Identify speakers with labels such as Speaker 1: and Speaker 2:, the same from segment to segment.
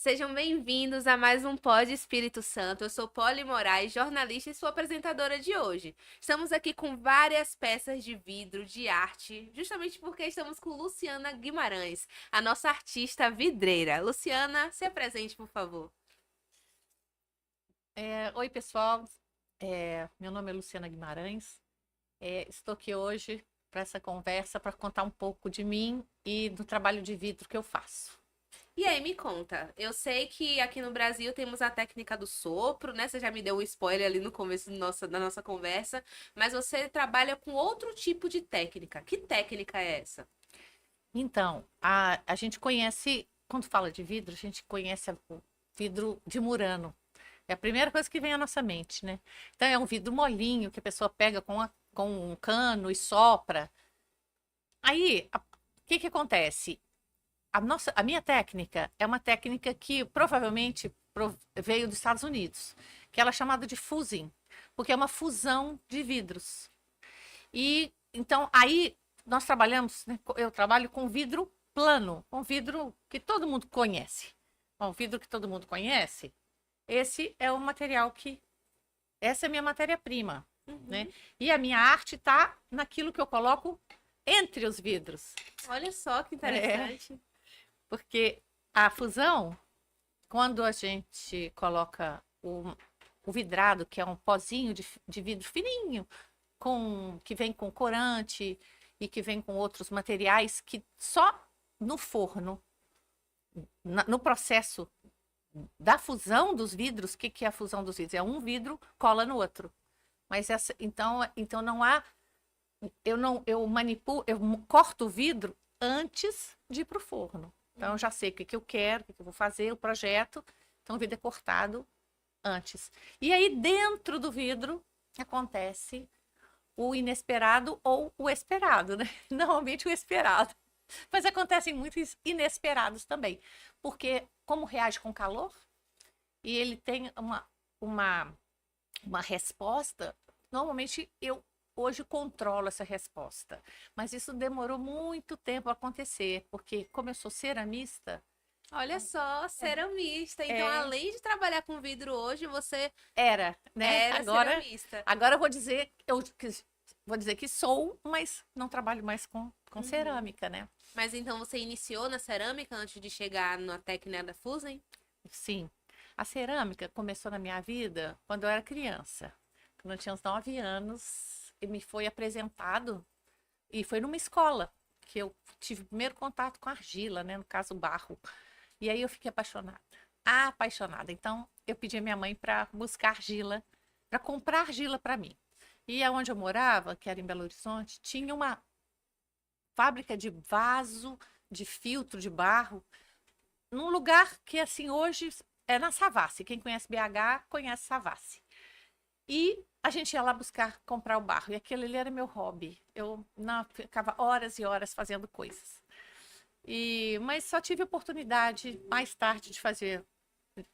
Speaker 1: Sejam bem-vindos a mais um Pod Espírito Santo. Eu sou Polly Moraes, jornalista e sua apresentadora de hoje. Estamos aqui com várias peças de vidro, de arte, justamente porque estamos com Luciana Guimarães, a nossa artista vidreira. Luciana, se apresente, por favor.
Speaker 2: Oi, pessoal. Meu nome é Luciana Guimarães. Estou aqui hoje para essa conversa para contar um pouco de mim e do trabalho de vidro que eu faço.
Speaker 1: E aí, me conta. Eu sei que aqui no Brasil temos a técnica do sopro, né? Você já me deu um spoiler ali no começo da nossa conversa, mas você trabalha com outro tipo de técnica. Que técnica é essa?
Speaker 2: Então, a gente conhece, quando fala de vidro, a gente conhece o vidro de Murano. É a primeira coisa que vem à nossa mente, né? Então, é um vidro molinho que a pessoa pega com um cano e sopra. Aí, o que que acontece? A minha técnica é uma técnica que provavelmente veio dos Estados Unidos, que ela é chamada de fusing, porque é uma fusão de vidros. E então aí nós trabalhamos, né, eu trabalho com vidro plano, um vidro que todo mundo conhece. Bom, o vidro que todo mundo conhece, esse é o material essa é a minha matéria-prima, né?
Speaker 1: Uhum.
Speaker 2: E a minha arte está naquilo que eu coloco entre os vidros.
Speaker 1: Olha só que
Speaker 2: É,
Speaker 1: interessante.
Speaker 2: porque a fusão, quando a gente coloca o vidrado, que é um pozinho de vidro fininho, que vem com corante e que vem com outros materiais, que só no forno, no processo da fusão dos vidros, o que, que é a fusão dos vidros? É um vidro cola no outro. Mas então não há, eu não, eu manipulo, eu corto o vidro antes de ir para o forno. Então eu já sei o que, que eu quero, o que, que eu vou fazer, o projeto. Então o vidro é cortado antes. E aí dentro do vidro acontece o inesperado ou o esperado, né? Normalmente o esperado. Mas acontecem muitos inesperados também, porque como reage com calor e ele tem uma, uma resposta, normalmente eu hoje controlo essa resposta, mas isso demorou muito tempo a acontecer, porque como eu sou ceramista,
Speaker 1: Olha só, ceramista. Então,
Speaker 2: é,
Speaker 1: além de trabalhar com vidro hoje, você
Speaker 2: era, né?
Speaker 1: era ceramista.
Speaker 2: Agora eu vou dizer que sou, mas não trabalho mais com
Speaker 1: Uhum.
Speaker 2: cerâmica, né?
Speaker 1: Mas então você iniciou na cerâmica antes de chegar na técnica da Fusen?
Speaker 2: Sim. A cerâmica começou na minha vida quando eu era criança. Quando eu tinha uns 9 anos, e me foi apresentado, e foi numa escola que eu tive o primeiro contato com argila, né? No caso, barro. E aí eu fiquei apaixonada. Apaixonada. Então, eu pedi a minha mãe para buscar argila, para comprar argila para mim. E aonde eu morava, que era em Belo Horizonte, tinha uma fábrica de vaso, de filtro de barro, num lugar que, assim, hoje é na Savassi. Quem conhece BH, conhece Savassi. E a gente ia lá buscar, comprar o barro. E aquele ali era meu hobby. Eu não, ficava horas e horas fazendo coisas. Mas só tive oportunidade mais tarde de fazer.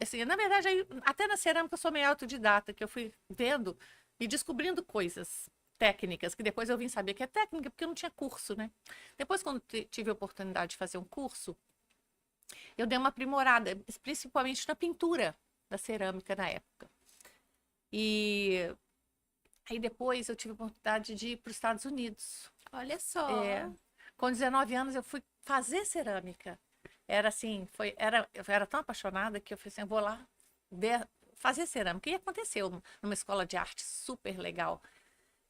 Speaker 2: Assim, na verdade, até na cerâmica eu sou meio autodidata, que eu fui vendo e descobrindo coisas técnicas, que depois eu vim saber que é técnica, porque eu não tinha curso, né? Depois, quando tive a oportunidade de fazer um curso, eu dei uma aprimorada, principalmente na pintura da cerâmica na época. E aí depois eu tive a oportunidade de ir para os Estados Unidos.
Speaker 1: Olha só.
Speaker 2: É, com 19 anos eu fui fazer cerâmica. Era assim, eu era tão apaixonada que eu falei assim, eu vou lá fazer cerâmica. E aconteceu numa escola de arte super legal,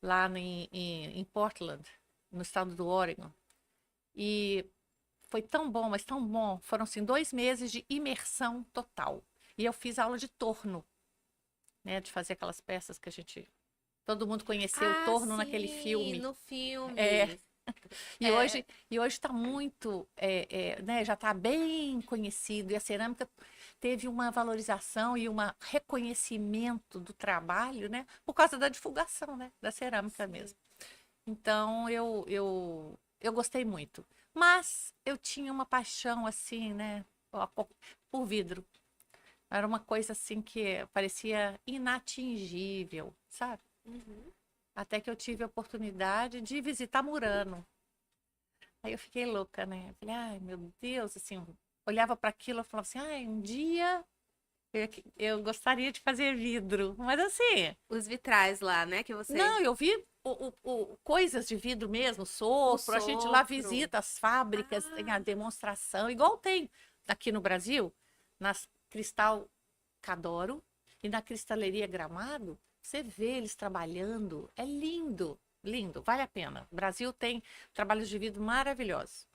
Speaker 2: lá em Portland, no estado do Oregon. E foi tão bom, mas tão bom. Foram assim 2 meses de imersão total. E eu fiz aula de torno, né? De fazer aquelas peças que todo mundo conheceu o
Speaker 1: Ah,
Speaker 2: torno naquele
Speaker 1: sim,
Speaker 2: filme.
Speaker 1: no
Speaker 2: É,
Speaker 1: filme.
Speaker 2: e
Speaker 1: É,
Speaker 2: hoje está muito, né, já está bem conhecido, e a cerâmica teve uma valorização e um reconhecimento do trabalho, né, por causa da divulgação, né, da cerâmica
Speaker 1: sim.
Speaker 2: mesmo. Então, eu gostei muito. Mas eu tinha uma paixão, assim, né, por vidro. Era uma coisa, assim, que parecia inatingível, sabe?
Speaker 1: Uhum.
Speaker 2: Até que eu tive a oportunidade de visitar Murano. Aí eu fiquei louca, né? Eu falei, ai, meu Deus, assim, olhava para aquilo e falava assim, um dia eu gostaria de fazer vidro. Mas assim,
Speaker 1: Os vitrais lá, né, que você...
Speaker 2: não, eu vi coisas de vidro mesmo,
Speaker 1: O
Speaker 2: sopro, a gente lá
Speaker 1: sopro.
Speaker 2: visita as fábricas, tem a
Speaker 1: Ah,
Speaker 2: demonstração, igual tem aqui no Brasil, nas Cristal Cadoro e na Cristaleria Gramado, você vê eles trabalhando, é lindo, lindo, vale a pena. O Brasil tem trabalhos de vidro maravilhosos.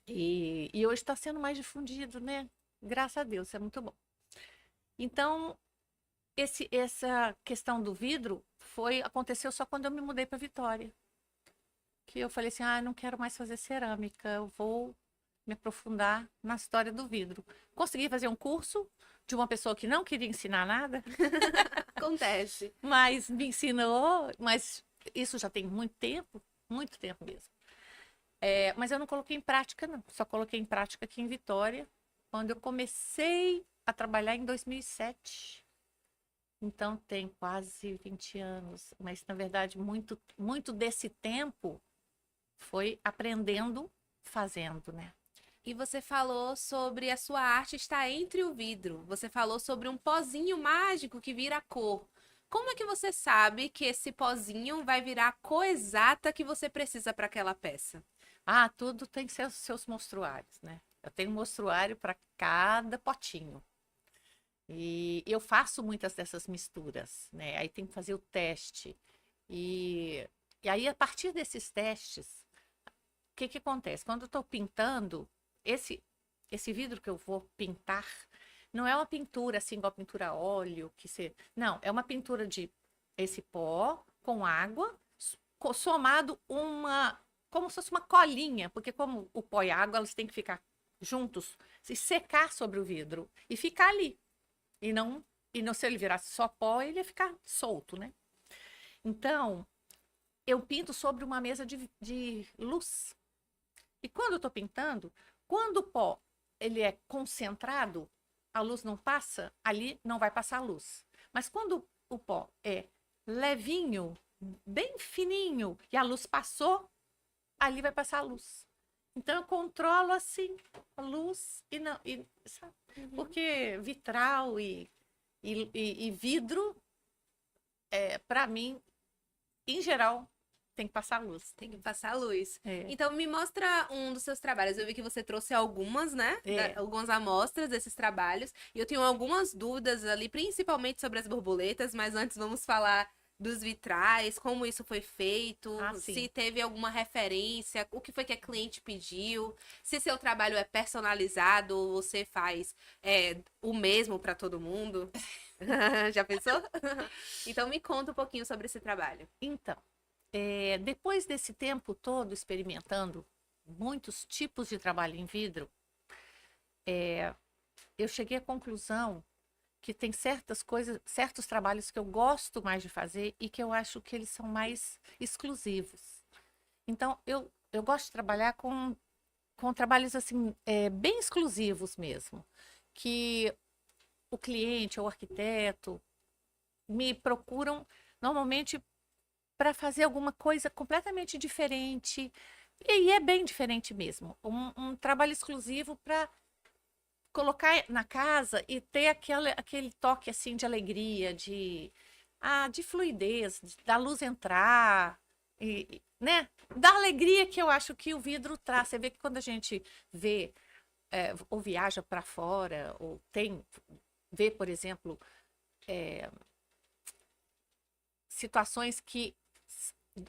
Speaker 2: E hoje está sendo mais difundido, né? Graças a Deus, isso é muito bom. Então, essa questão do vidro aconteceu só quando eu me mudei para Vitória. Que eu falei assim, não quero mais fazer cerâmica, eu vou me aprofundar na história do vidro. Consegui fazer um curso de uma pessoa que não queria ensinar nada,
Speaker 1: acontece.
Speaker 2: mas me ensinou, mas isso já tem muito tempo mesmo. Mas eu não coloquei em prática, não. Só coloquei em prática aqui em Vitória, quando eu comecei a trabalhar em 2007. Então tem quase 20 anos, mas na verdade muito desse tempo foi aprendendo, fazendo, né?
Speaker 1: E você falou sobre a sua arte estar entre o vidro. Você falou sobre um pozinho mágico que vira cor. Como é que você sabe que esse pozinho vai virar a cor exata que você precisa para aquela peça?
Speaker 2: Tudo tem seus mostruários, né? Eu tenho um mostruário para cada potinho. E eu faço muitas dessas misturas, né? Aí tem que fazer o teste. E aí, a partir desses testes, o que acontece? Quando eu estou pintando, esse vidro que eu vou pintar, não é uma pintura assim, igual pintura a óleo, não, é uma pintura de esse pó com água, somado como se fosse uma colinha, porque como o pó e a água, elas têm que ficar juntos, se secar sobre o vidro e ficar ali. E não, se ele virasse só pó, ele ia ficar solto, né? Então, eu pinto sobre uma mesa de luz. E quando eu estou pintando, quando o pó ele é concentrado, a luz não passa, ali não vai passar luz. Mas quando o pó é levinho, bem fininho, e a luz passou, ali vai passar a luz. Então eu controlo assim a luz e não. Sabe? Porque vitral e vidro, para mim, em geral, tem que passar luz.
Speaker 1: Tem que passar luz.
Speaker 2: É.
Speaker 1: Então, me mostra um dos seus trabalhos. Eu vi que você trouxe algumas, né? Algumas amostras desses trabalhos. E eu tenho algumas dúvidas ali, principalmente sobre as borboletas. Mas antes, vamos falar dos vitrais, como isso foi feito, se teve alguma referência, o que foi que a cliente pediu, se seu trabalho é personalizado ou você faz o mesmo para todo mundo. Já pensou? Então, me conta um pouquinho sobre esse trabalho.
Speaker 2: Então, depois desse tempo todo experimentando muitos tipos de trabalho em vidro, eu cheguei à conclusão que tem certas coisas, certos trabalhos que eu gosto mais de fazer e que eu acho que eles são mais exclusivos. Então, eu gosto de trabalhar com trabalhos assim, bem exclusivos mesmo, que o cliente ou o arquiteto me procuram normalmente para fazer alguma coisa completamente diferente. E aí é bem diferente mesmo. Um trabalho exclusivo para colocar na casa e ter aquele toque assim de alegria, de fluidez, da luz entrar, né? Da alegria que eu acho que o vidro traz. Você vê que quando a gente vê ou viaja para fora, ou vê, por exemplo, situações que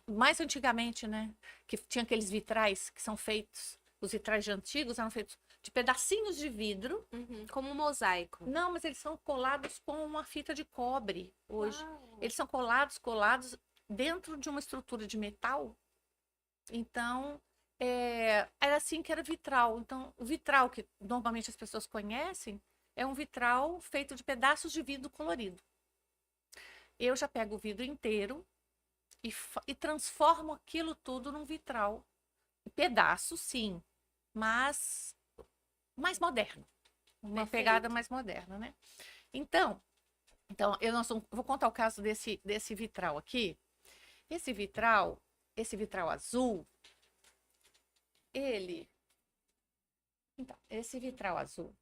Speaker 2: mais antigamente, né? Que tinha aqueles vitrais que são feitos, os vitrais de antigos eram feitos de pedacinhos de vidro.
Speaker 1: Como um mosaico.
Speaker 2: Não, mas eles são colados com uma fita de cobre hoje.
Speaker 1: Uau.
Speaker 2: Eles são colados dentro de uma estrutura de metal. Então, era assim que era vitral. Então, o vitral que normalmente as pessoas conhecem é um vitral feito de pedaços de vidro colorido. Eu já pego o vidro inteiro e transformo aquilo tudo num vitral. Pedaço, sim, mas mais moderno. Uma pegada mais moderna, né? Então vou contar o caso desse vitral aqui. Esse vitral azul, ele Então, esse vitral azul,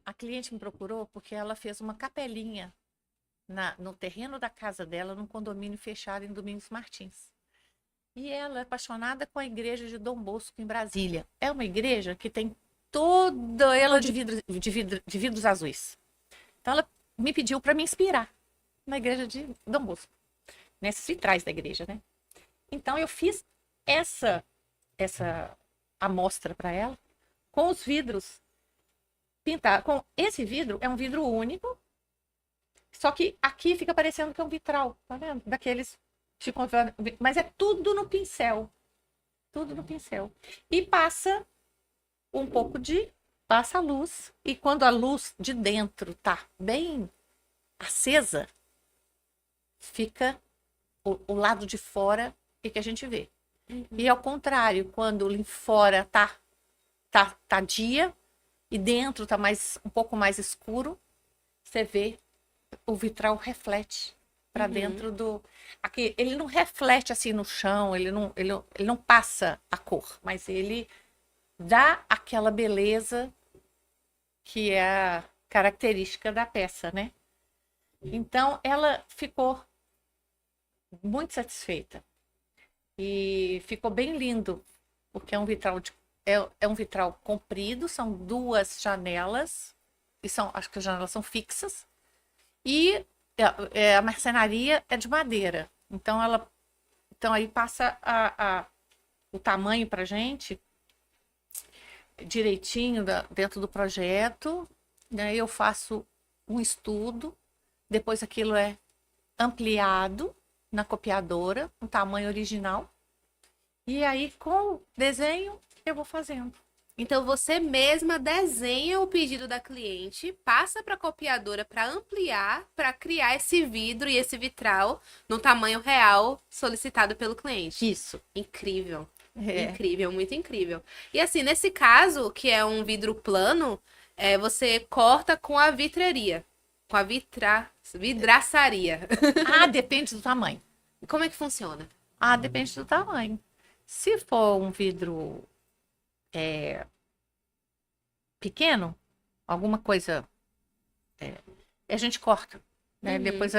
Speaker 2: a cliente me procurou porque ela fez uma capelinha no terreno da casa dela, num condomínio fechado em Domingos Martins. E ela é apaixonada com a igreja de Dom Bosco, em Brasília. É uma igreja que tem toda ela de vidros azuis. Então, ela me pediu para me inspirar na igreja de Dom Bosco, nesses vitrais da igreja, né? Então, eu fiz essa amostra para ela com os vidros pintados. Com esse vidro, é um vidro único, só que aqui fica parecendo que é um vitral, tá vendo? Daqueles, mas é tudo no pincel. Tudo no pincel. E passa passa a luz. E quando a luz de dentro tá bem acesa, fica o lado de fora que a gente vê. E ao contrário, quando em fora tá dia e dentro tá um pouco mais escuro, você vê o vitral reflete para dentro do... Aqui, ele não reflete assim no chão, ele não passa a cor, mas ele dá aquela beleza que é a característica da peça, né? Então, ela ficou muito satisfeita. E ficou bem lindo, porque é um vitral é um vitral comprido, são 2 janelas, e acho que as janelas são fixas, e a marcenaria é de madeira. Então aí passa o tamanho pra gente direitinho dentro do projeto, né? Eu faço um estudo, depois aquilo é ampliado na copiadora, no tamanho original. E aí, com o desenho, eu vou fazendo.
Speaker 1: Então você mesma desenha o pedido da cliente, passa para a copiadora para ampliar, para criar esse vidro e esse vitral no tamanho real solicitado pelo cliente.
Speaker 2: Isso.
Speaker 1: Incrível. Incrível, muito incrível. E assim, nesse caso, que é um vidro plano, você corta com a vitreria, com a vidraçaria.
Speaker 2: Ah, depende do tamanho.
Speaker 1: Como é que funciona?
Speaker 2: Ah, depende do tamanho. Se for um vidro pequeno, alguma coisa, a gente corta, né? Depois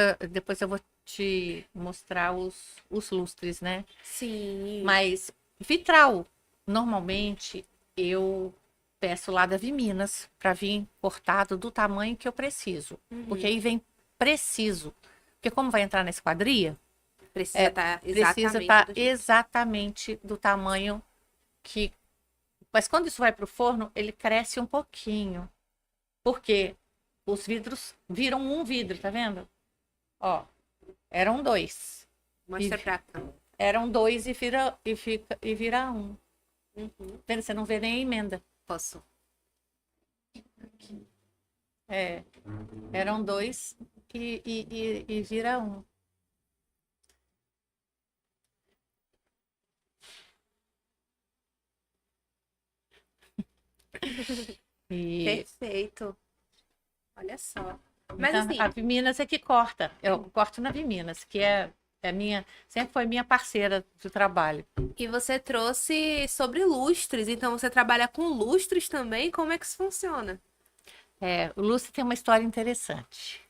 Speaker 2: eu vou te mostrar os lustres, né?
Speaker 1: Sim.
Speaker 2: Mas vitral, normalmente eu peço lá da Viminas para vir cortado do tamanho que eu preciso. Porque aí vem preciso. Porque como vai entrar na esquadria,
Speaker 1: precisa
Speaker 2: precisa estar exatamente do tamanho que... Mas quando isso vai para o forno, ele cresce um pouquinho. Porque os vidros viram um vidro, tá vendo? Ó, eram 2.
Speaker 1: Mostra pra cá.
Speaker 2: Eram 2 e vira 1. Vendo? Você não vê nem a emenda.
Speaker 1: Posso.
Speaker 2: Eram 2 e vira 1.
Speaker 1: Perfeito. Olha só. Mas
Speaker 2: Então,
Speaker 1: assim,
Speaker 2: a Viminas é que corta. Eu corto na Viminas, que é minha, sempre foi minha parceira de trabalho.
Speaker 1: e você trouxe sobre lustres, então você trabalha com lustres também? Como é que isso funciona?
Speaker 2: O lustre tem uma história interessante.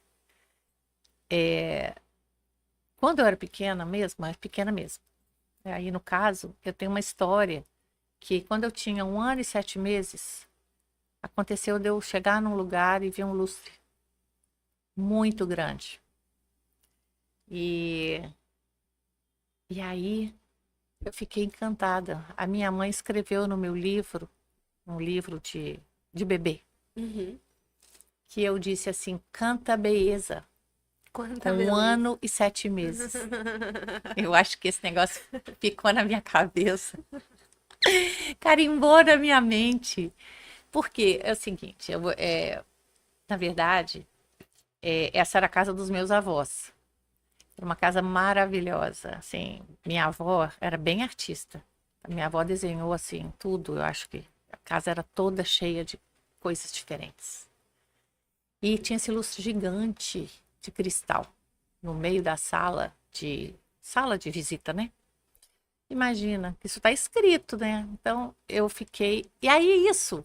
Speaker 2: Quando eu era pequena mesmo, aí no caso, eu tenho uma história que quando eu tinha 1 ano e 7 meses, aconteceu de eu chegar num lugar e ver um lustre muito grande. E aí eu fiquei encantada. A minha mãe escreveu no meu livro, um livro de bebê, que eu disse assim: canta beleza.
Speaker 1: Quanta
Speaker 2: Com
Speaker 1: beleza.
Speaker 2: 1 ano e 7 meses. Eu acho que esse negócio ficou na minha cabeça. Carimbou na minha mente. Porque é o seguinte, na verdade, essa era a casa dos meus avós. Era uma casa maravilhosa. Assim, minha avó era bem artista. A minha avó desenhou assim tudo. Eu acho que a casa era toda cheia de coisas diferentes. E tinha esse lustre gigante de cristal no meio da sala de visita, né? Imagina, isso está escrito, né? Então eu fiquei. E aí, isso,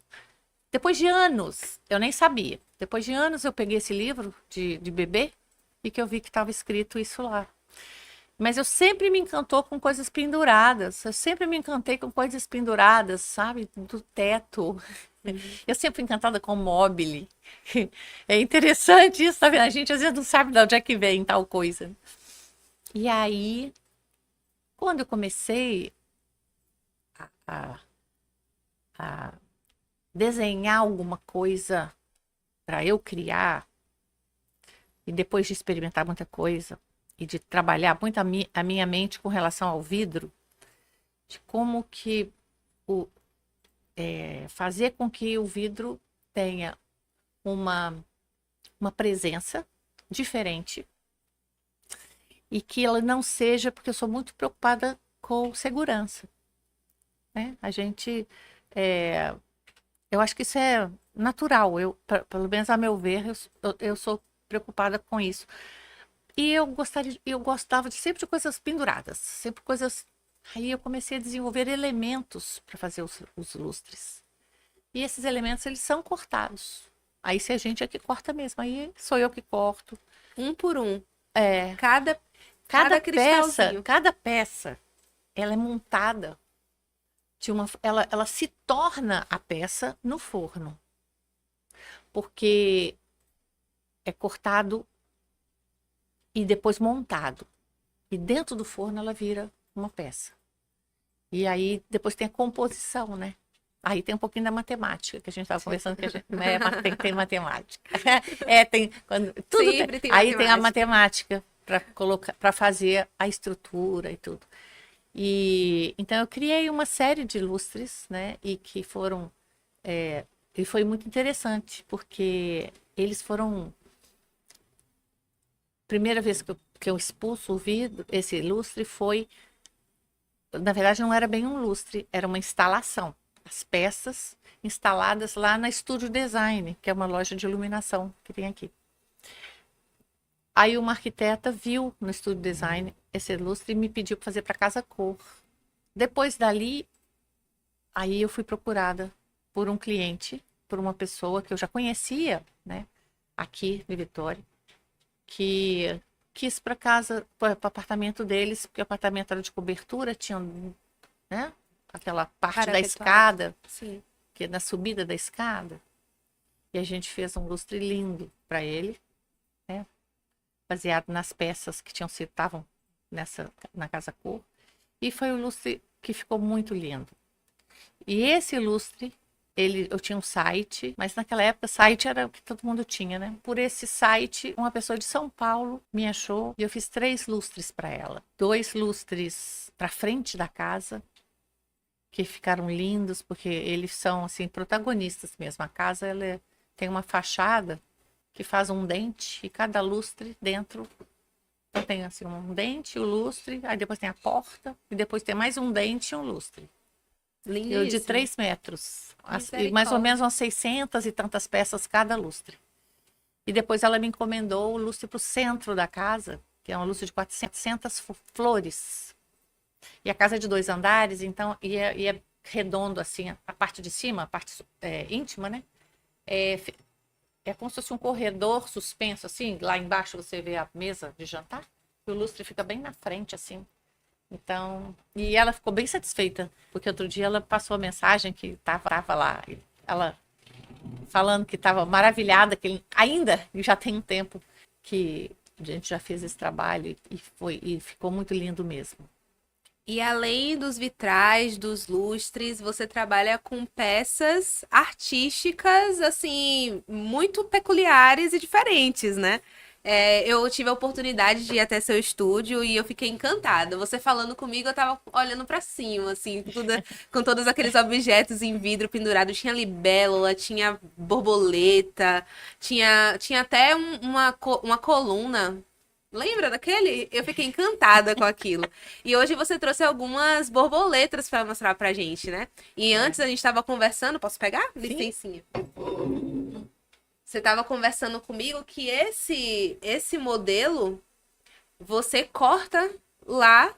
Speaker 2: depois de anos, eu nem sabia. Depois de anos, eu peguei esse livro de bebê e que eu vi que estava escrito isso lá. Mas eu sempre me encantou com coisas penduradas. Eu sempre me encantei com coisas penduradas, sabe? Do teto. Eu sempre fui encantada com mobile. É interessante isso, tá vendo? A gente às vezes não sabe de onde é que vem tal coisa. E aí, quando eu comecei a, a desenhar alguma coisa para eu criar, e depois de experimentar muita coisa, e de trabalhar muito a minha mente com relação ao vidro, de como que o, fazer com que o vidro tenha uma, uma presença diferente e que ela não seja, porque eu sou muito preocupada com segurança, né? A gente, é, eu acho que isso é natural, pelo menos a meu ver, eu sou preocupada com isso. E eu gostava de sempre de coisas penduradas, sempre coisas. Aí eu comecei a desenvolver elementos para fazer os lustres. E esses elementos, eles são cortados. Aí se a gente é que corta mesmo, aí sou eu que corto.
Speaker 1: Um por um.
Speaker 2: É,
Speaker 1: Cada
Speaker 2: cada peça,
Speaker 1: cristalzinho.
Speaker 2: cada peça, ela é montada ela se torna a peça no forno, porque é cortado e depois montado. E dentro do forno ela vira uma peça. E aí depois tem a composição, né? Aí tem um pouquinho da matemática, que a gente estava conversando, que a gente, né, tem que ter matemática. Tem, tudo
Speaker 1: Sempre tem
Speaker 2: aí tem a
Speaker 1: matemática.
Speaker 2: matemática para colocar, para fazer a estrutura e tudo. E então eu criei uma série de lustres, né? E que foram e foi muito interessante, porque eles foram primeira vez que eu expulso o vidro, esse lustre foi, na verdade não era bem um lustre, era uma instalação. As peças instaladas lá na Estúdio Design, que é uma loja de iluminação que tem aqui. Aí uma arquiteta viu no Estúdio Design esse lustre e me pediu para fazer para Casa Cor. Depois dali, aí eu fui procurada por um cliente, por uma pessoa que eu já conhecia, né, aqui em Vitória, que quis para casa, para o apartamento deles, porque o apartamento era de cobertura, tinha, né, aquela parte da escada,
Speaker 1: Sim.
Speaker 2: que é na subida da escada. E a gente fez um lustre lindo para ele, né, baseado nas peças que estavam na Casa Cor. E foi um lustre que ficou muito lindo. E esse lustre, eu tinha um site, mas naquela época site era o que todo mundo tinha, né? Por esse site, uma pessoa de São Paulo me achou e eu fiz 3 lustres para ela. 2 lustres para frente da casa, que ficaram lindos, porque eles são, assim, protagonistas mesmo. A casa, tem uma fachada que faz um dente e cada lustre dentro. Então tem, assim, um dente, o lustre, aí depois tem a porta e depois tem mais um dente e um lustre. Eu de
Speaker 1: Lindíssimo.
Speaker 2: 3 metros. E mais ou
Speaker 1: Misericórdia.
Speaker 2: menos umas 600 e tantas peças cada lustre. E depois ela me encomendou o lustre para o centro da casa, que é um lustre de 400 flores. E a casa é de 2 andares, então, e é redondo assim, a parte de cima, a parte íntima, né? É como se fosse um corredor suspenso, assim. Lá embaixo você vê a mesa de jantar. E o lustre fica bem na frente, assim. Então, e ela ficou bem satisfeita, porque outro dia ela passou a mensagem que tava lá, ela falando que estava maravilhada, que ainda já tem um tempo que a gente já fez esse trabalho e ficou muito lindo mesmo.
Speaker 1: E além dos vitrais, dos lustres, você trabalha com peças artísticas, assim, muito peculiares e diferentes, né? Eu tive a oportunidade de ir até seu estúdio e eu fiquei encantada. Você falando comigo, eu tava olhando pra cima, assim, com todos aqueles objetos em vidro pendurados. Tinha libélula, tinha borboleta, tinha até uma coluna. Lembra daquele? Eu fiquei encantada com aquilo. E hoje você trouxe algumas borboletas para mostrar pra gente, né? E antes a gente tava conversando, posso pegar? Licencinha. Você tava conversando comigo que esse modelo você corta lá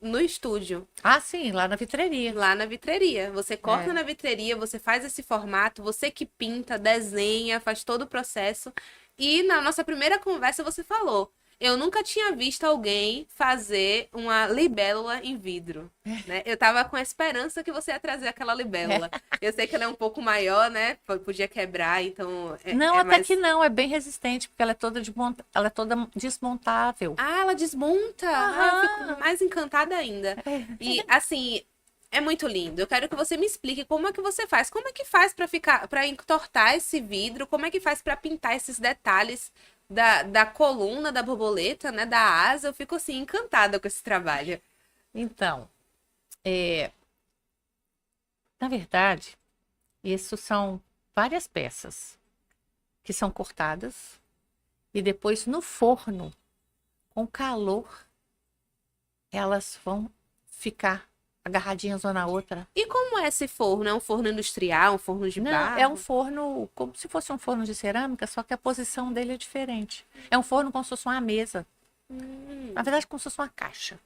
Speaker 1: no estúdio,
Speaker 2: Ah, sim, lá na vitreria.
Speaker 1: lá na vitreria. Você corta
Speaker 2: É.
Speaker 1: na vitreria, você faz esse formato, você que pinta, desenha, faz todo o processo. E na nossa primeira conversa você falou: eu nunca tinha visto alguém fazer uma libélula em vidro, né? Eu tava com a esperança que você ia trazer aquela libélula. Eu sei que ela é um pouco maior, né? Podia quebrar, então
Speaker 2: Não,
Speaker 1: é
Speaker 2: até
Speaker 1: mais.
Speaker 2: que não, é bem resistente, porque ela é toda desmontável.
Speaker 1: Ah, ela desmonta. Ah, eu fico
Speaker 2: Aham.
Speaker 1: mais encantada ainda.
Speaker 2: É.
Speaker 1: E assim, é muito lindo. Eu quero que você me explique como é que você faz. Como é que faz pra ficar, para entortar esse vidro? Como é que faz pra pintar esses detalhes da coluna da borboleta, né, da asa? Eu fico assim encantada com esse trabalho.
Speaker 2: Então, é, na verdade, isso são várias peças que são cortadas e depois no forno, com calor, elas vão ficar agarradinhas uma na outra.
Speaker 1: E como é esse forno? É um forno industrial, um forno de
Speaker 2: Não, é um
Speaker 1: barro?
Speaker 2: forno como se fosse um forno de cerâmica, só que a posição dele é diferente. É um forno como se fosse uma mesa. Na verdade, como se fosse uma caixa.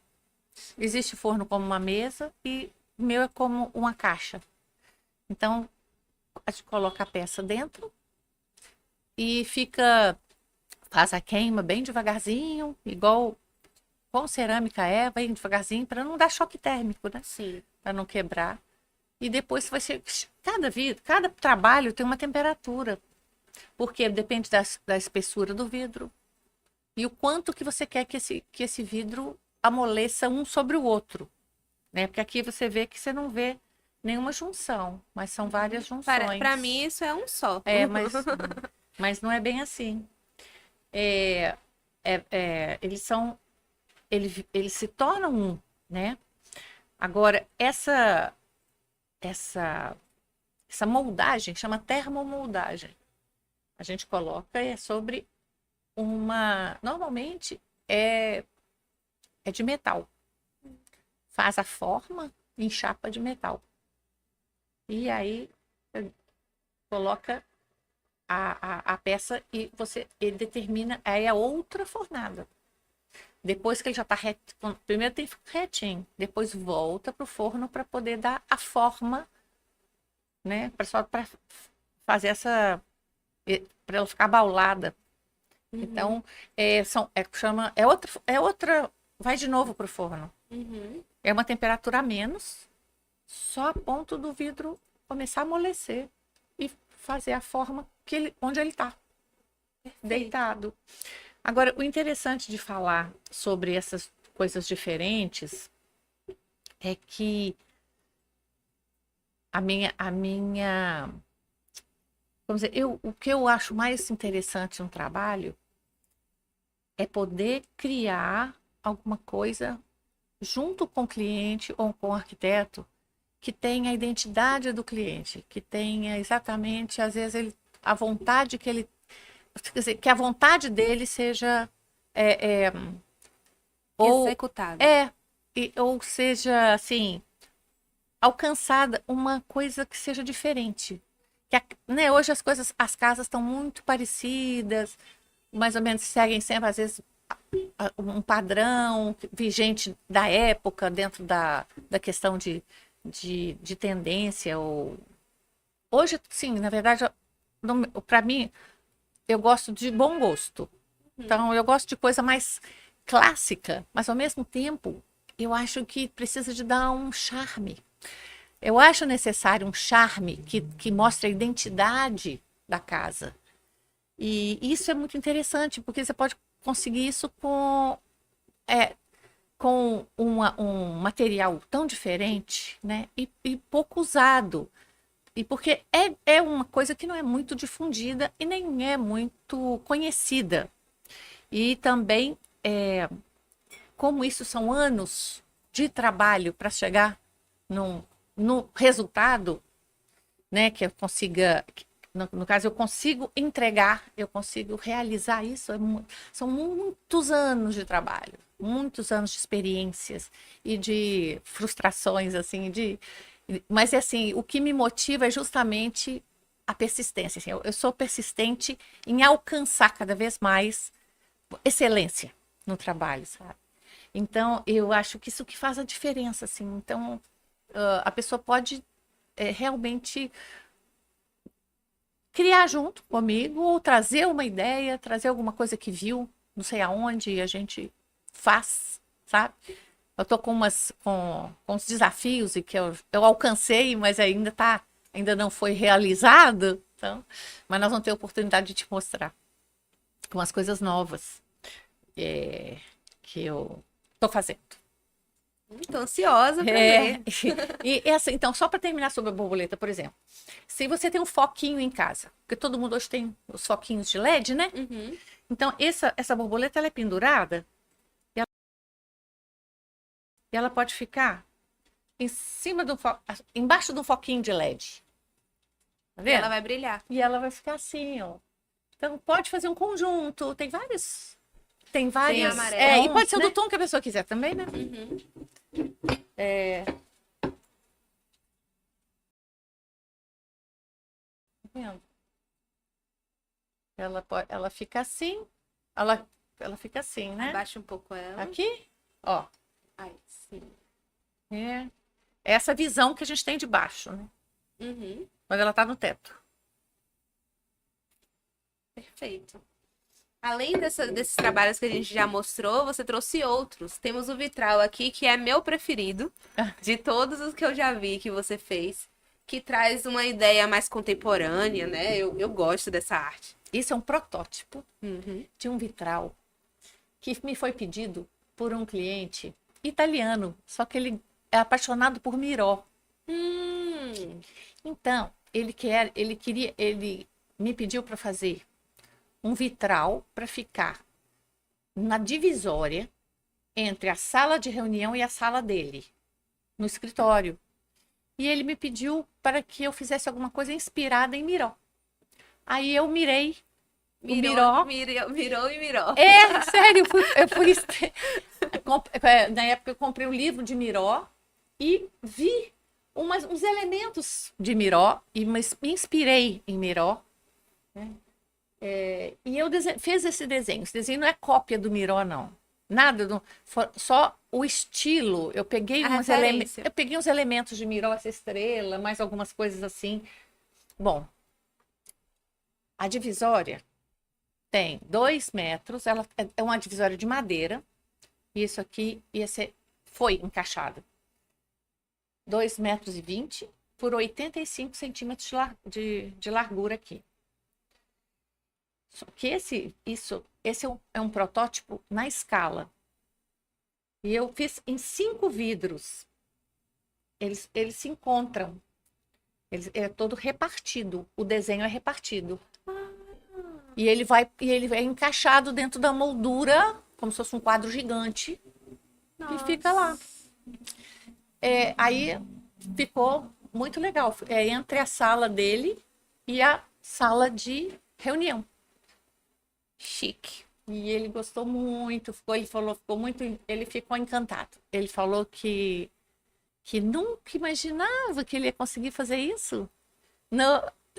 Speaker 2: Existe forno como uma mesa e o meu é como uma caixa. Então, a gente coloca a peça dentro e faz a queima bem devagarzinho, igual com cerâmica é, bem devagarzinho, para não dar choque térmico, né?
Speaker 1: Sim.
Speaker 2: Para não quebrar. E depois vai ser. Cada trabalho tem uma temperatura, porque depende da espessura do vidro e o quanto que você quer que esse vidro amoleça um sobre o outro, né? Porque aqui você vê que você não vê nenhuma junção, mas são várias
Speaker 1: Para
Speaker 2: junções.
Speaker 1: mim isso é um só.
Speaker 2: É, mas não é bem assim. É, eles se tornam um, né? Agora, essa, essa moldagem chama termomoldagem. A gente coloca sobre normalmente é de metal. Faz a forma em chapa de metal. E aí coloca a peça e ele determina, aí é outra fornada. Depois que ele já está reto, primeiro tem que ficar retinho, depois volta para o forno para poder dar a forma, né? Para fazer para ela ficar baulada. Então, é outra, vai de novo para o forno.
Speaker 1: Uhum.
Speaker 2: É uma temperatura a menos, só a ponto do vidro começar a amolecer e fazer a forma onde ele está, deitado. Agora, o interessante de falar sobre essas coisas diferentes é que vamos dizer, o que eu acho mais interessante no trabalho é poder criar alguma coisa junto com o cliente ou com o arquiteto que tenha a identidade do cliente, que tenha exatamente, às vezes, a vontade quer dizer, que a vontade dele seja ou
Speaker 1: Executado.
Speaker 2: ou seja assim alcançada uma coisa que seja diferente. Né, hoje as casas estão muito parecidas, mais ou menos seguem sempre, às vezes, um padrão vigente da época, dentro da questão de tendência. Hoje, sim, na verdade, para mim, eu gosto de bom gosto. Então, eu gosto de coisa mais clássica, mas ao mesmo tempo, eu acho que precisa de dar um charme. Eu acho necessário um charme que mostre a identidade da casa. E isso é muito interessante, porque você pode conseguir isso com um material tão diferente, né? E pouco usado. E porque é uma coisa que não é muito difundida e nem é muito conhecida. E também, como isso são anos de trabalho para chegar no resultado, né? Que eu consiga, no caso, eu consigo entregar, eu consigo realizar isso. São muitos anos de trabalho, muitos anos de experiências e de frustrações, assim, mas assim, o que me motiva é justamente a persistência. Assim, eu sou persistente em alcançar cada vez mais excelência no trabalho, sabe? Então, eu acho que isso que faz a diferença, assim. Então, a pessoa pode realmente criar junto comigo ou trazer uma ideia, trazer alguma coisa que viu, não sei aonde, e a gente faz, sabe? Eu tô com uns desafios e que eu alcancei, mas ainda não foi realizado. Então, mas nós vamos ter a oportunidade de te mostrar com as coisas novas que eu tô fazendo.
Speaker 1: Tô ansiosa pra
Speaker 2: É,
Speaker 1: ver.
Speaker 2: e assim, então, só para terminar sobre a borboleta, por exemplo, se você tem um foquinho em casa, porque todo mundo hoje tem os foquinhos de LED, né?
Speaker 1: Uhum.
Speaker 2: Então, essa borboleta ela é pendurada e ela pode ficar em cima embaixo de um foquinho de LED. Tá
Speaker 1: E
Speaker 2: vendo?
Speaker 1: ela vai brilhar.
Speaker 2: E ela vai ficar assim, ó. Então, pode fazer um conjunto, tem vários. Tem
Speaker 1: Tem
Speaker 2: vários.
Speaker 1: amarelo,
Speaker 2: E pode ser
Speaker 1: né?
Speaker 2: do tom que a pessoa quiser também, né?
Speaker 1: Uhum.
Speaker 2: Tá vendo? Ela fica assim, ela fica assim, né?
Speaker 1: Abaixa um pouco ela.
Speaker 2: Aqui, ó.
Speaker 1: Ai, sim.
Speaker 2: É essa visão que a gente tem de baixo, né?
Speaker 1: Uhum.
Speaker 2: Quando ela tá no teto.
Speaker 1: Perfeito. Além desses trabalhos que a gente já mostrou, você trouxe outros. Temos o vitral aqui, que é meu preferido, de todos os que eu já vi que você fez, que traz uma ideia mais contemporânea, né? Eu gosto dessa arte.
Speaker 2: Isso é um protótipo
Speaker 1: Uhum.
Speaker 2: de um vitral que me foi pedido por um cliente italiano, só que ele é apaixonado por Miró. Então, ele me pediu para fazer um vitral para ficar na divisória entre a sala de reunião e a sala dele, no escritório. E ele me pediu para que eu fizesse alguma coisa inspirada em Miró. Aí eu mirei o Miró.
Speaker 1: Mirou e mirou.
Speaker 2: Sério, na época eu comprei um livro de Miró e vi uns elementos de Miró e me inspirei em Miró. Né? E eu fiz esse desenho. Esse desenho não é cópia do Miró, não. Nada, só o estilo. Eu peguei uns elementos de Miró, essa estrela, mais algumas coisas assim. Bom, a divisória tem 2 metros, ela é uma divisória de madeira. Isso aqui foi encaixado. 2,20 metros por 85 centímetros de largura aqui. Só que esse é um protótipo na escala. E eu fiz em 5 vidros. Eles se encontram. É todo repartido. O desenho é repartido. E ele é encaixado dentro da moldura, como se fosse um quadro gigante. Nossa. E fica lá. Aí ficou muito legal. Entre a sala dele e a sala de reunião. Chique. E ele gostou muito, ele ficou encantado. Ele falou que nunca imaginava que ele ia conseguir fazer isso.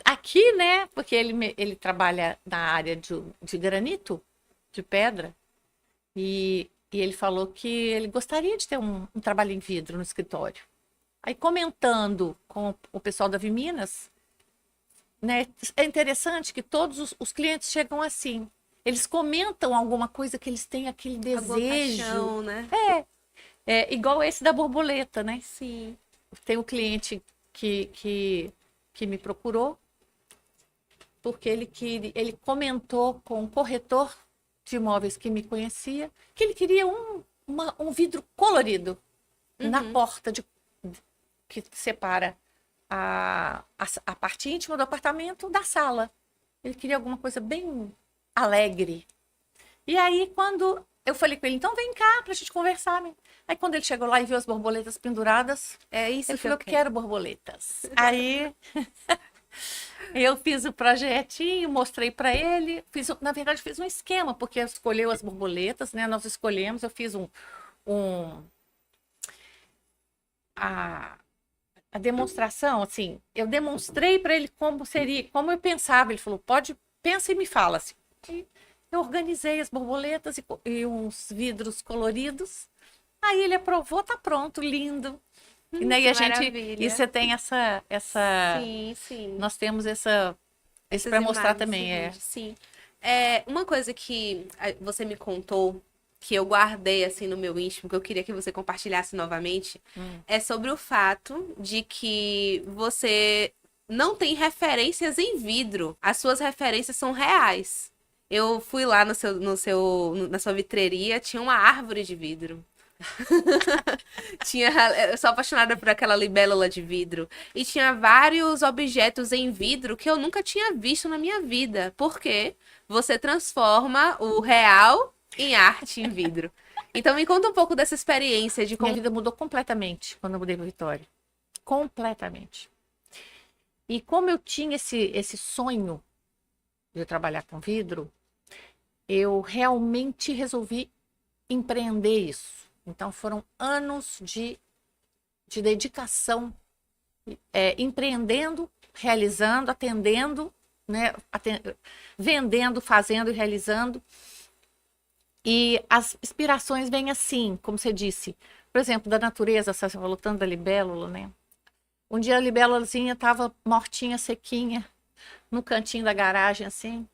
Speaker 2: Aqui, né? Porque ele trabalha na área de granito, de pedra. E ele falou que ele gostaria de ter um trabalho em vidro no escritório. Aí, comentando com o pessoal da Viminas, né? É interessante que todos os clientes chegam assim. Eles comentam alguma coisa que eles têm aquele desejo.
Speaker 1: Paixão, né?
Speaker 2: Igual esse da borboleta, né?
Speaker 1: Sim.
Speaker 2: Tem um cliente que me procurou porque ele comentou com um corretor de imóveis que me conhecia que ele queria um vidro colorido na porta que separa a parte íntima do apartamento da sala. Ele queria alguma coisa bem alegre. E aí, quando eu falei com ele, então vem cá pra gente conversar. Né? Aí, quando ele chegou lá e viu as borboletas penduradas, ele falou que quero borboletas. Aí, eu fiz o projetinho, mostrei para ele. Na verdade, fiz um esquema, porque escolheu as borboletas, né? Nós escolhemos, eu fiz a demonstração, assim, eu demonstrei para ele como seria, como eu pensava. Ele falou, pensa e me fala, assim. Eu organizei as borboletas e uns vidros coloridos Aí ele aprovou, tá pronto, lindo. E daí
Speaker 1: Que
Speaker 2: a gente,
Speaker 1: maravilha.
Speaker 2: e você tem essa,
Speaker 1: Sim, sim.
Speaker 2: nós temos esse
Speaker 1: Essas
Speaker 2: para mostrar
Speaker 1: imagens, esse
Speaker 2: também,
Speaker 1: vídeo, sim. É, uma coisa que você me contou, que eu guardei assim no meu íntimo, que eu queria que você compartilhasse novamente,
Speaker 2: Hum.
Speaker 1: é sobre o fato de que você não tem referências em vidro. As suas referências são reais. Eu fui lá na sua vitreria, tinha uma árvore de vidro. Eu sou apaixonada por aquela libélula de vidro. E tinha vários objetos em vidro que eu nunca tinha visto na minha vida. Porque você transforma o real em arte em vidro. Então me conta um pouco dessa experiência de
Speaker 2: Minha
Speaker 1: como.
Speaker 2: vida mudou completamente quando eu mudei para Vitória. Completamente. E como eu tinha esse sonho de trabalhar com vidro, eu realmente resolvi empreender isso. Então foram anos de dedicação, empreendendo, realizando, atendendo, né, vendendo, fazendo e realizando. E as inspirações vêm assim, como você disse. Por exemplo, da natureza, você falou tanto da libélula, né? Um dia a libélulazinha estava mortinha, sequinha, no cantinho da garagem, assim.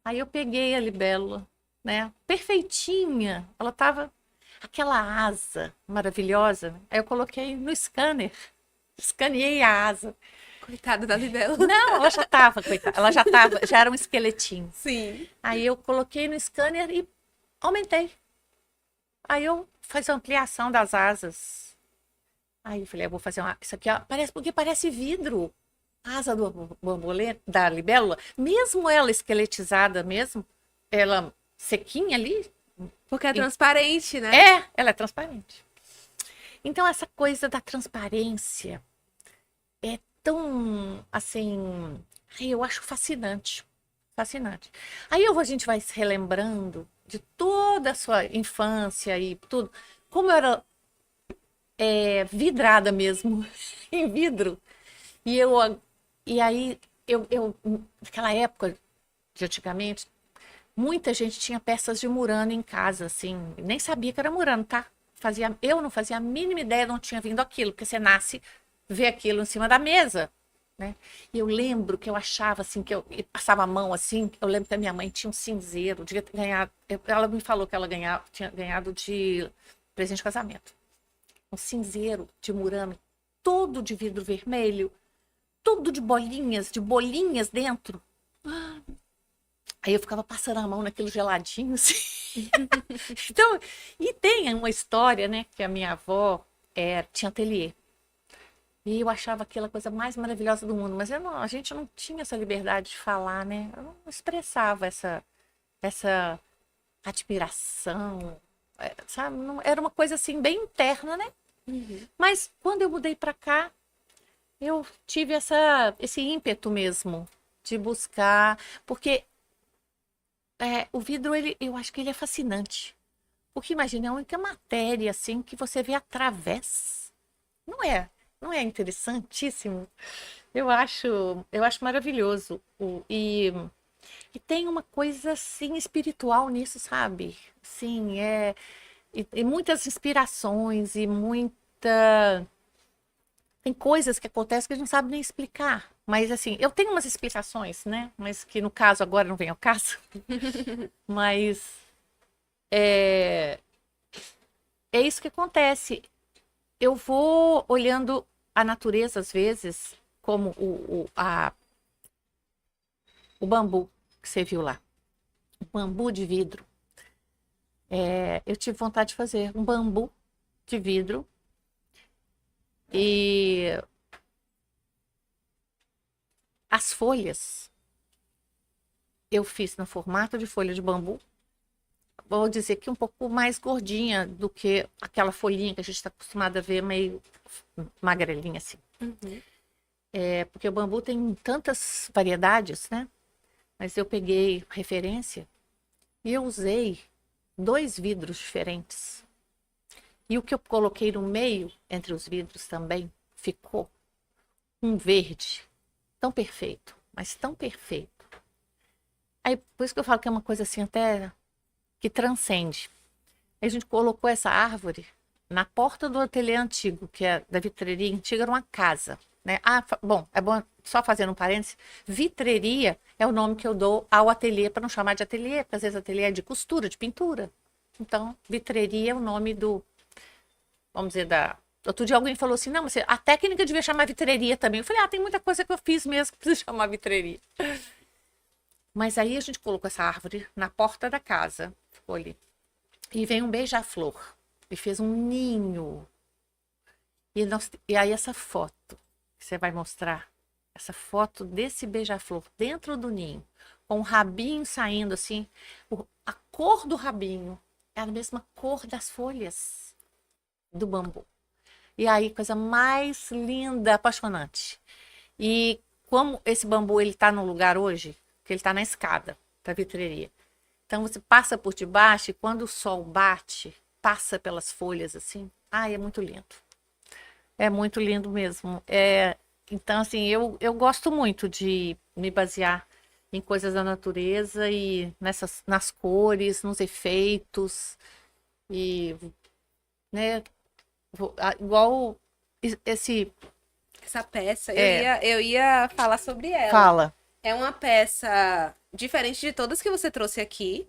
Speaker 2: Aí eu peguei a libélula, né? Perfeitinha. Ela estava aquela asa maravilhosa, né? Aí eu coloquei no scanner. Escaneei a asa.
Speaker 1: Coitada da libélula.
Speaker 2: Não, ela já estava, coitada. Ela já estava, já era um esqueletinho.
Speaker 1: Sim.
Speaker 2: Aí eu coloquei no scanner e aumentei. Aí eu fiz a ampliação das asas. Aí eu falei, eu vou fazer isso aqui, ó, porque parece vidro. A asa do borboleta, da libélula, mesmo ela esqueletizada mesmo, ela sequinha ali,
Speaker 1: Porque é transparente, né?
Speaker 2: ela é transparente. Então essa coisa da transparência é tão, assim, eu acho fascinante, fascinante. Aí a gente vai se relembrando de toda a sua infância e tudo, como eu era vidrada mesmo, em vidro. E aí, naquela época de antigamente, muita gente tinha peças de Murano em casa, assim, nem sabia que era Murano, tá? Eu não fazia a mínima ideia de onde tinha vindo aquilo, porque você nasce, vê aquilo em cima da mesa, né? E eu lembro que eu achava, assim, que eu passava a mão, assim, eu lembro que a minha mãe tinha um cinzeiro, devia ter ganhado, ela me falou que ela tinha ganhado de presente de casamento. Um cinzeiro de Murano, todo de vidro vermelho, tudo de bolinhas dentro. Aí eu ficava passando a mão naquele geladinho, assim. Então, e tem uma história, né, que a minha avó tinha ateliê. E eu achava aquela coisa mais maravilhosa do mundo, mas a gente não tinha essa liberdade de falar, né? Eu não expressava essa admiração, sabe? Era uma coisa assim bem interna, né?
Speaker 1: Uhum.
Speaker 2: Mas quando eu mudei para cá, eu tive esse ímpeto mesmo de buscar, porque o vidro, eu acho que ele é fascinante. Porque imagina, é a única matéria assim que você vê através. Não é? Não é interessantíssimo? Eu acho maravilhoso. E tem uma coisa assim espiritual nisso, sabe? Sim, e muitas inspirações e muita tem coisas que acontecem que a gente não sabe nem explicar. Mas, assim, eu tenho umas explicações, né? Mas que, no caso, agora não vem ao caso. Mas é isso que acontece. Eu vou olhando a natureza, às vezes, como o bambu que você viu lá. O bambu de vidro. Eu tive vontade de fazer um bambu de vidro. E as folhas eu fiz no formato de folha de bambu. Vou dizer que um pouco mais gordinha do que aquela folhinha que a gente está acostumado a ver, meio magrelinha assim.
Speaker 1: Uhum.
Speaker 2: Porque o bambu tem tantas variedades, né? Mas eu peguei referência e eu usei 2 vidros diferentes. E o que eu coloquei no meio, entre os vidros também, ficou um verde tão perfeito, mas tão perfeito. Aí, por isso que eu falo que é uma coisa assim até que transcende. Aí a gente colocou essa árvore na porta do ateliê antigo, que é da vitreria antiga, era uma casa, né? Bom, é bom só fazendo um parênteses, vitreria é o nome que eu dou ao ateliê, para não chamar de ateliê, porque às vezes ateliê é de costura, de pintura. Então, vitreria é o nome do, vamos dizer, da... Outro dia alguém falou assim, não, mas a técnica devia chamar vitreria também. Eu falei, tem muita coisa que eu fiz mesmo que precisa chamar vitreria. Mas aí a gente colocou essa árvore na porta da casa, ficou ali. E vem um beija-flor e fez um ninho. E aí essa foto que você vai mostrar, essa foto desse beija-flor dentro do ninho, com o rabinho saindo assim, a cor do rabinho é a mesma cor das folhas do bambu. E aí, coisa mais linda, apaixonante. E como esse bambu ele está no lugar hoje, que ele está na escada da vitreria. Então você passa por debaixo e quando o sol bate, passa pelas folhas assim. É muito lindo. É muito lindo mesmo. Então, assim, eu gosto muito de me basear em coisas da natureza e nas cores, nos efeitos. E, né, igual esse...
Speaker 1: Essa peça, eu ia falar sobre ela.
Speaker 2: Fala.
Speaker 1: É uma peça diferente de todas que você trouxe aqui.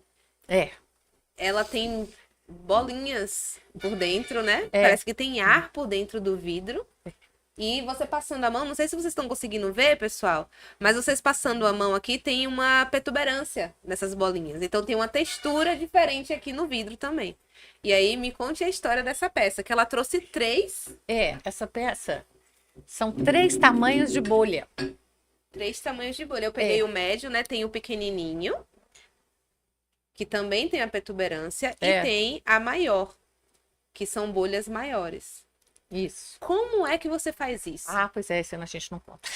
Speaker 1: Ela tem bolinhas por dentro, né? Parece que tem ar por dentro do vidro. E você passando a mão, não sei se vocês estão conseguindo ver, pessoal, mas vocês passando a mão aqui tem uma protuberância nessas bolinhas. Então tem uma textura diferente aqui no vidro também. E aí me conte a história dessa peça, que ela trouxe 3.
Speaker 2: Essa peça são 3 tamanhos de bolha.
Speaker 1: 3 tamanhos de bolha. Eu peguei o médio, né? Tem o pequenininho, que também tem a protuberância, e tem a maior, que são bolhas maiores.
Speaker 2: Isso.
Speaker 1: Como é que você faz isso?
Speaker 2: Pois é, senão a gente não conta.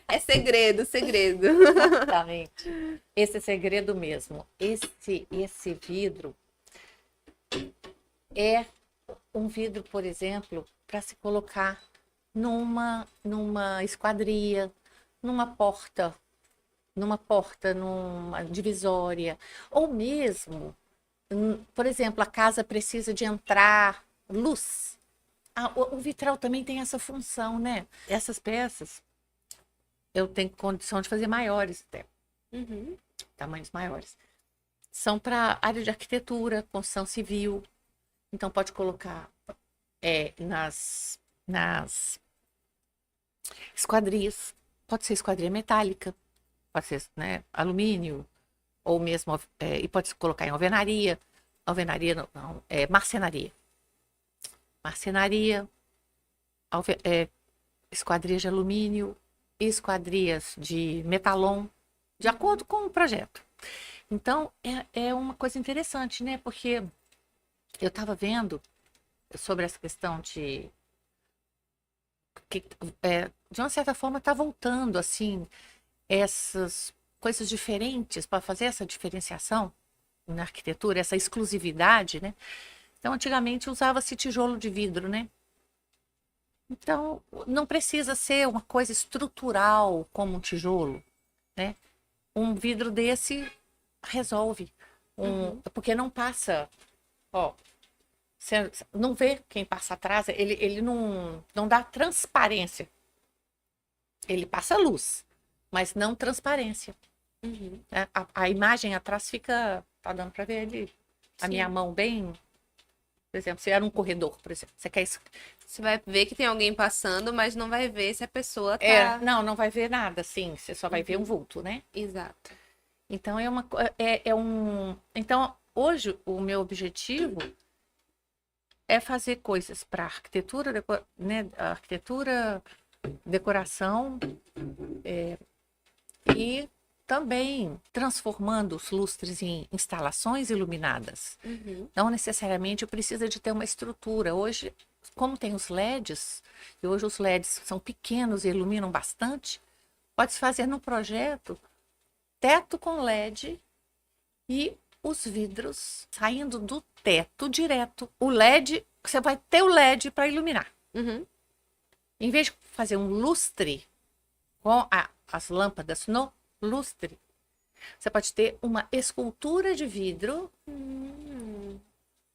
Speaker 1: É segredo, segredo.
Speaker 2: Exatamente. Esse é segredo mesmo. Esse vidro é um vidro, por exemplo, para se colocar numa esquadria, numa porta, numa divisória, ou mesmo, por exemplo, a casa precisa de entrar luz. O vitral também tem essa função, né? Essas peças eu tenho condição de fazer maiores até. Tamanhos maiores. São para área de arquitetura, construção civil. Então pode colocar nas esquadrias. Pode ser esquadria metálica, pode ser, né, alumínio, ou mesmo, e pode se colocar em alvenaria. Alvenaria não, marcenaria. Marcenaria, esquadrias de alumínio, esquadrias de metalon, de acordo com o projeto. Então, é uma coisa interessante, né? Porque eu estava vendo sobre essa questão de uma certa forma, está voltando, assim, essas coisas diferentes para fazer essa diferenciação na arquitetura, essa exclusividade, né? Então, antigamente usava-se tijolo de vidro, né? Então, não precisa ser uma coisa estrutural como um tijolo, né? Um vidro desse resolve. Porque não passa, você não vê quem passa atrás, ele não dá transparência. Ele passa luz, mas não transparência. Né? A imagem atrás fica, tá dando para ver ali, a minha mão bem... Por exemplo, se era um corredor, por exemplo, você quer isso.
Speaker 1: Você vai ver que tem alguém passando, mas não vai ver se a pessoa tá...
Speaker 2: Não vai ver nada, assim, você só vai ver um vulto, né?
Speaker 1: Exato.
Speaker 2: Então, Então, hoje, o meu objetivo é fazer coisas para arquitetura, né? Arquitetura, decoração, e também transformando os lustres em instalações iluminadas. Não necessariamente precisa de ter uma estrutura. Hoje, como tem os LEDs, e hoje os LEDs são pequenos e iluminam bastante, pode-se fazer no projeto teto com LED e os vidros saindo do teto direto. O LED, você vai ter o LED para iluminar. Em vez de fazer um lustre com as lâmpadas no lustre, você pode ter uma escultura de vidro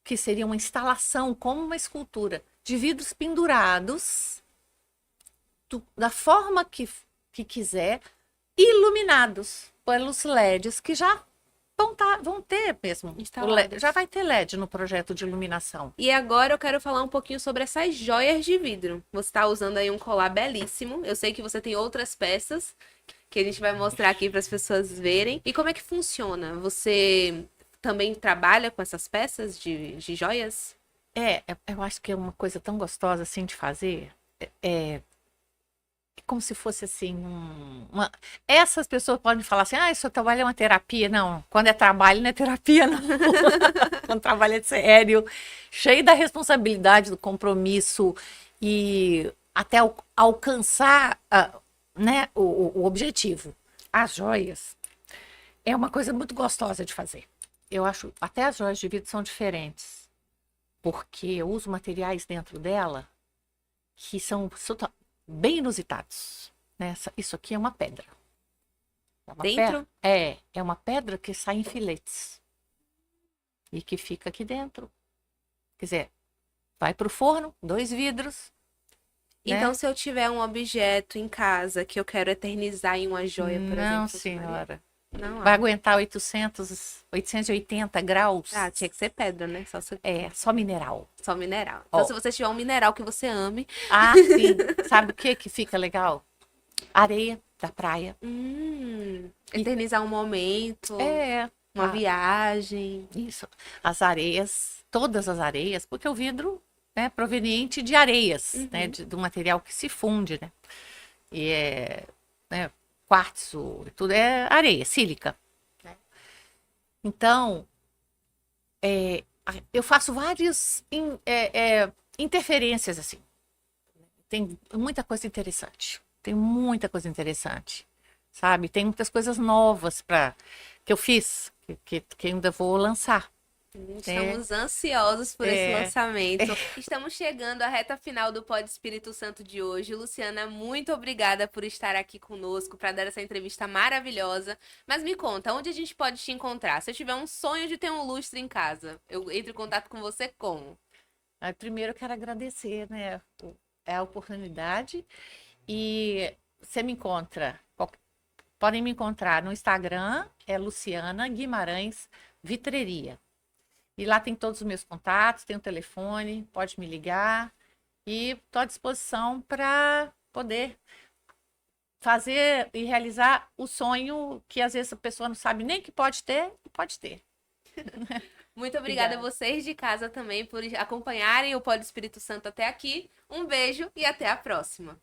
Speaker 2: que seria uma instalação, como uma escultura, de vidros pendurados, da forma que quiser, iluminados pelos LEDs que já vão ter mesmo. Já vai ter LED no projeto de iluminação.
Speaker 1: E agora eu quero falar um pouquinho sobre essas joias de vidro. Você está usando aí um colar belíssimo. Eu sei que você tem outras peças que a gente vai mostrar aqui para as pessoas verem. E como é que funciona? Você também trabalha com essas peças de joias?
Speaker 2: Eu acho que é uma coisa tão gostosa assim de fazer. É como se fosse assim, essas pessoas podem falar assim, isso trabalho é uma terapia. Não, quando é trabalho não é terapia, não. Quando trabalho é sério, cheio da responsabilidade, do compromisso e até alcançar né, o objetivo. As joias é uma coisa muito gostosa de fazer. Eu acho, até as joias de vidro são diferentes, porque eu uso materiais dentro dela que são bem inusitados, né? Isso aqui é uma pedra.
Speaker 1: Dentro?
Speaker 2: É uma pedra que sai em filetes. E que fica aqui dentro. Quer dizer, vai pro forno, 2 vidros.
Speaker 1: Então,
Speaker 2: né?
Speaker 1: se eu tiver um objeto em casa que eu quero eternizar em uma joia, por exemplo...
Speaker 2: Não, senhora.
Speaker 1: Não,
Speaker 2: vai aguentar 880 graus.
Speaker 1: Tinha que ser pedra, né?
Speaker 2: Só mineral.
Speaker 1: Só mineral. Então, se você tiver um mineral que você ame...
Speaker 2: sim. Sabe o que fica legal? Areia da praia.
Speaker 1: Eternizar um momento. Uma viagem.
Speaker 2: Isso. As areias, todas as areias, porque o vidro é proveniente de areias, né? Do material que se funde, né? E né, quartzo, tudo é areia, sílica. Então, eu faço várias interferências, assim. Tem muita coisa interessante. Sabe? Tem muitas coisas novas que eu fiz, que ainda vou lançar.
Speaker 1: Estamos ansiosos por esse lançamento. Estamos chegando à reta final do Pod Espírito Santo de hoje. Luciana, muito obrigada por estar aqui conosco, para dar essa entrevista maravilhosa. Mas me conta, onde a gente pode te encontrar? Se eu tiver um sonho de ter um lustre em casa, eu entro em contato com você como?
Speaker 2: Primeiro eu quero agradecer, né, a oportunidade. E você me encontra, podem me encontrar no Instagram, é Luciana Guimarães Vitreria. E lá tem todos os meus contatos, tem o telefone, pode me ligar. E estou à disposição para poder fazer e realizar o sonho que às vezes a pessoa não sabe nem que pode ter, e pode ter.
Speaker 1: Muito obrigada a vocês de casa também por acompanharem o Pod Espírito Santo até aqui. Um beijo e até a próxima.